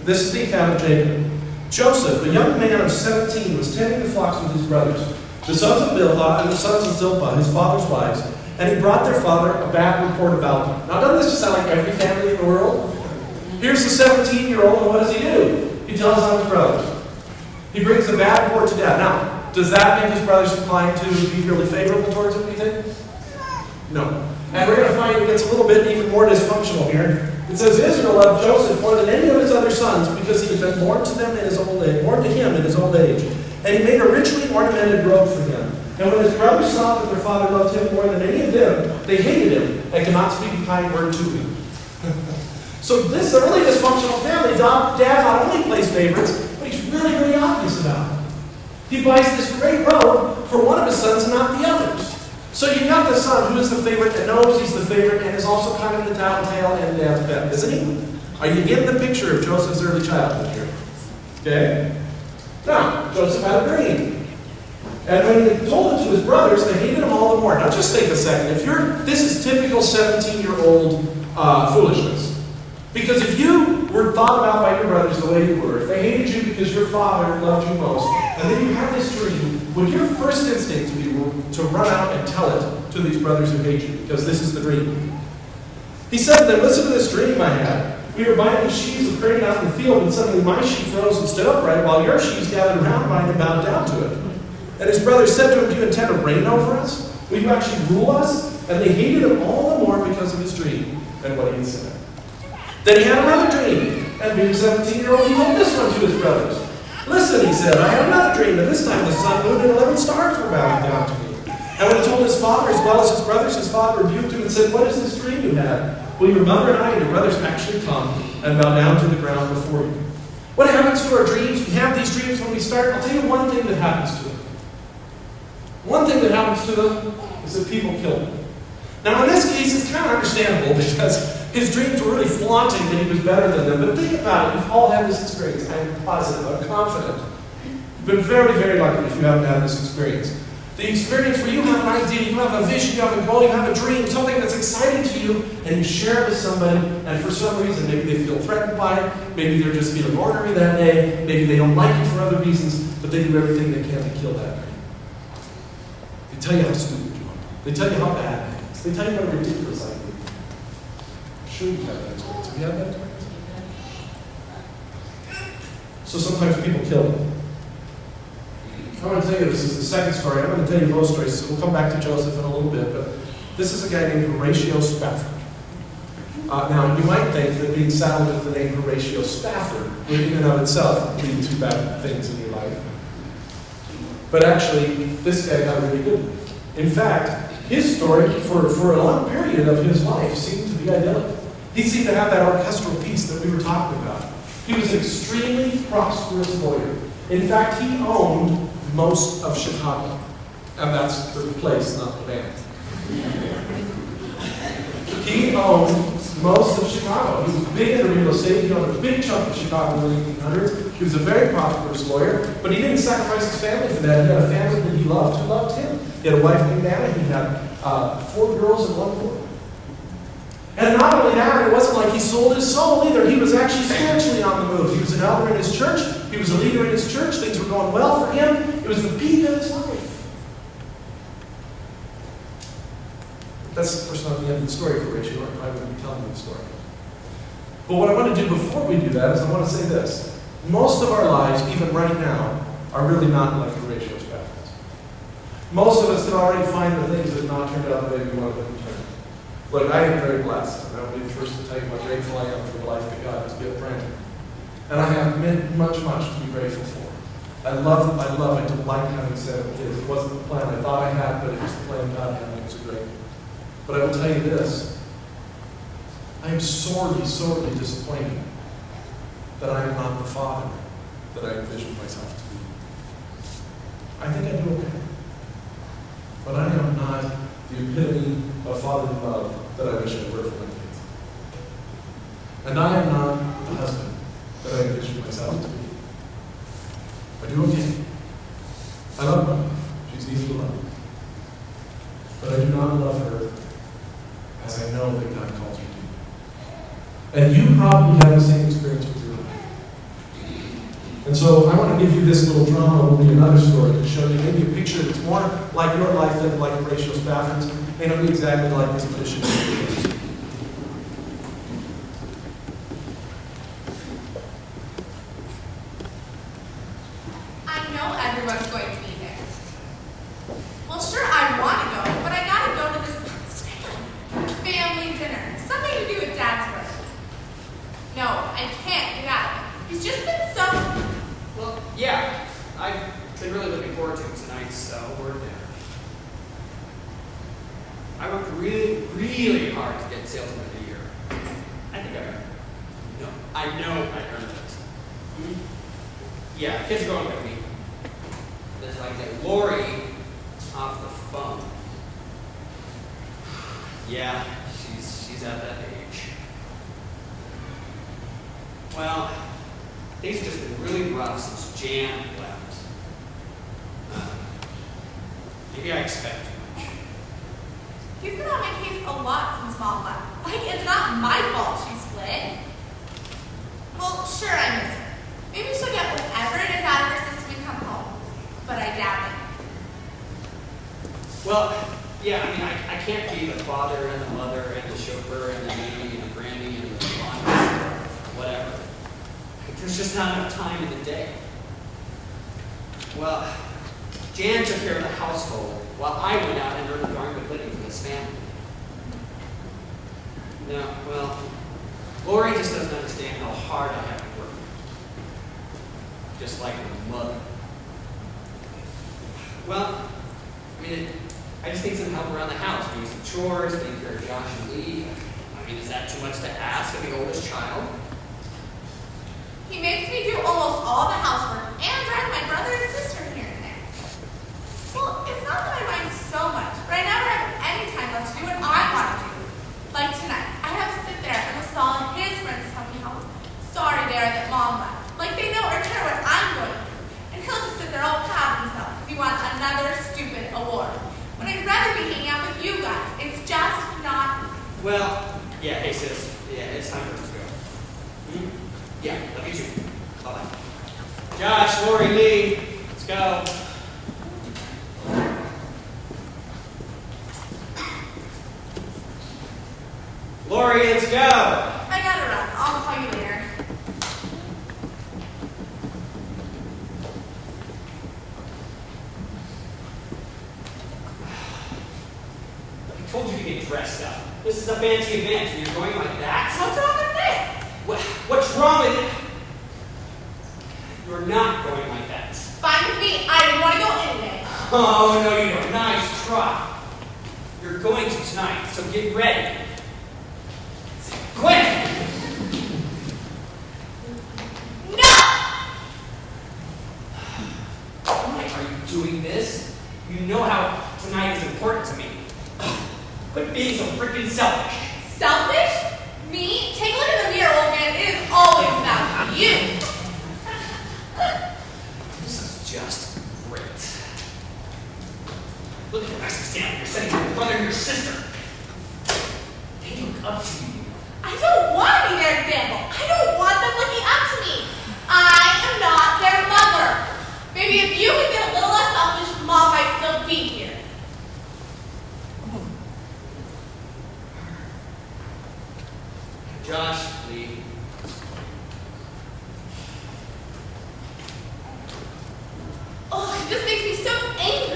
This is the account of Jacob. Joseph, a young man of 17, was tending the flocks with his brothers, the sons of Bilhah and the sons of Zilpah, his father's wives, and he brought their father a bad report about them. Now, doesn't this just sound like every family in the world? Here's the 17-year-old, and what does he do? He tells on his brothers. He brings a bad report to dad. Now, does that make his brothers inclined to be really favorable towards him, do you think? No. And we're going to find it gets a little bit even more dysfunctional here. It says, Israel loved Joseph more than any of his other sons because he had been born to them in his old age, born to him in his old age. And he made a richly ornamented robe for him. And when his brothers saw that their father loved him more than any of them, they hated him and could not speak a kind word to him. So this is a really dysfunctional family. Dad not only plays favorites, but he's really, really obvious about it. He buys this great robe for one of his sons and not the others. So you've got the son who is the favorite and knows he's the favorite and is also kind of the tattletale and dad's pet, isn't he? Are you getting the picture of Joseph's early childhood here? Okay? Now, Joseph had a dream. And when he told it to his brothers, they hated him all the more. Now just think a second. This is typical 17-year-old foolishness. Because if you were thought about by your brothers the way you were, if they hated you because your father loved you most, and then you have this dream, would your first instinct be to run out and tell it to these brothers who hate you? Because this is the dream. He said to them, listen to this dream I had. We were binding sheaves of grain out in the field, and suddenly my sheaf rose and stood upright, while your sheaves gathered around mine and bowed down to it. And his brothers said to him, do you intend to reign over us? Will you actually rule us? And they hated him all the more because of his dream and what he had said. Then he had another dream, and being 17-year-old, he told this one to his brothers. Listen, he said, I had another dream, and this time the sun, moon, and 11 stars were bowing down to me. And when he told his father as well as his brothers, his father rebuked him and said, what is this dream you had? Will your mother and I and your brothers actually come and bow down to the ground before you? What happens to our dreams? We have these dreams when we start. I'll tell you one thing that happens to them. One thing that happens to them is that people kill them. Now, in this case, it's kind of understandable because his dreams were really flaunting that he was better than them. But think about it. You've all had this experience. I'm positive. I'm confident. You've been very, very lucky if you haven't had this experience. The experience where you have an idea, you have a vision, you have a goal, you have a dream, something that's exciting to you, and you share it with somebody, and for some reason, maybe they feel threatened by it, maybe they're just feeling ornery that day, maybe they don't like it for other reasons, but they do everything they can to kill that dream. They tell you how stupid you are. They tell you how bad it is. They tell you what a ridiculous idea. I'm sure you've had that experience. Have you had that experience? So sometimes people kill them. I want to tell you, this is the second story. I'm going to tell you both stories, so we'll come back to Joseph in a little bit, but this is a guy named Horatio Spafford. Now, you might think that being saddled with the name Horatio Spafford would in and of itself lead to bad things in your life. But actually, this guy got really good. In fact, his story, for a long period of his life, seemed to be idyllic. He seemed to have that orchestral piece that we were talking about. He was an extremely prosperous lawyer. In fact, he owned most of Chicago. And that's the place, not the band. He owned most of Chicago. He was big into real estate. He owned a big chunk of Chicago in the 1800s. He was a very prosperous lawyer, but he didn't sacrifice his family for that. He had a family that he loved who loved him. He had a wife named Anna. He had 4 girls and 1 boy. And not only that, it wasn't like he sold his soul either. He was actually spiritually on the move. He was an elder in his church. He was a leader in his church. Things were going well for him. It was the peak of his life. But that's, of course, not the end of the story for Rachel, or I wouldn't be telling you the story. But what I want to do before we do that is I want to say this. Most of our lives, even right now, are really not like Horatio's paths. Most of us can already find the things that have not turned out the way we wanted them to turn out. Look, I am very blessed, and I will be the first to tell you how grateful I am for the life that God has given granted. And I have much, much to be grateful for. I delight having 7 kids. It wasn't the plan I thought I had, but it was the plan God had, and it was great. But I will tell you this. I am sorely, sorely disappointed that I am not the father that I envisioned myself to be. I think I do okay. But I am not the epitome of fatherly love that I wish I were for my kids. And I am not the husband that I envisioned myself to be. I do okay. I love my wife. She's easy to love. But I do not love her as I know that God calls me to. And you probably have the same experience with your life. And so I want to give you this little drama, will be another story to show you maybe a picture that's more like your life than like Horatio Spafford's. May not be exactly like this, but it should be. I know everyone's going to be there. Well, sure, I want to go, but I gotta go to this family dinner. Something to do with Dad's work. No, I can't get out of it. He's just been so... Well, yeah, I've been really looking forward to it tonight, so we're there. I worked really, really hard to get Salesman of the Year. I think I earned it. No, I know I earned it. Yeah, kids are going with me. There's like that Lori off the phone. Yeah, she's at that age. Well, things have just been really rough since Jan left. Maybe I expect too much. He's been on my case a lot since Mom left. Like, it's not my fault she split. Well, sure, I miss her. Maybe she'll get whatever it is out of her system and come home. But I doubt it. Well, yeah, I mean, I can't be the father and the mother and the chauffeur and the nanny and the granny and the laundry, whatever. There's just not enough time in the day. Well, Jan took care of the household while I went out and earned a darn good living for this family. No, well, Lori just doesn't understand how hard I have to work. Just like her mother. Well, I mean, I just need some help around the house, doing some chores, taking care of Josh and Lee. I mean, is that too much to ask of the oldest child? He makes me do almost all the housework and drive my brother and sister here and there. Well, it's not that I mind so much, but I never have any time left to do what I want to do. Like tonight, I have to sit there in the stall and his friends tell me how sorry they are that Mom left. Like they know or care what I'm going through. And he'll just sit there all proud of himself because he wants another stupid award. When I'd rather be hanging out with you guys. It's just not... Well, yeah, hey sis, yeah, it's time for us to go. Yeah, love you too. Bye-bye. Josh, Lori, Lee, let's go. Lori, let's go. I gotta run. I'll call you later. I told you to get dressed up. This is a fancy event, and you're going like that? What's wrong with this? What's wrong with it? You're not going like that. Fine with me. I didn't want to go anyway. Oh, no, you don't. Nice try. You're going to tonight, so get ready. Quick! No! Why are you doing this? You know how tonight is important to me. Quit being so freaking selfish. Selfish? Me? Take a look in the mirror, old man. It is always about you. This is just great. Look at the nice example you're setting for your brother and your sister. They look up to you. I don't want to be their example. I don't want them looking up to me. I am not their mother. Maybe if you could get a little less selfish, Mom might still be here. Josh, Lee. Oh, this makes me so angry.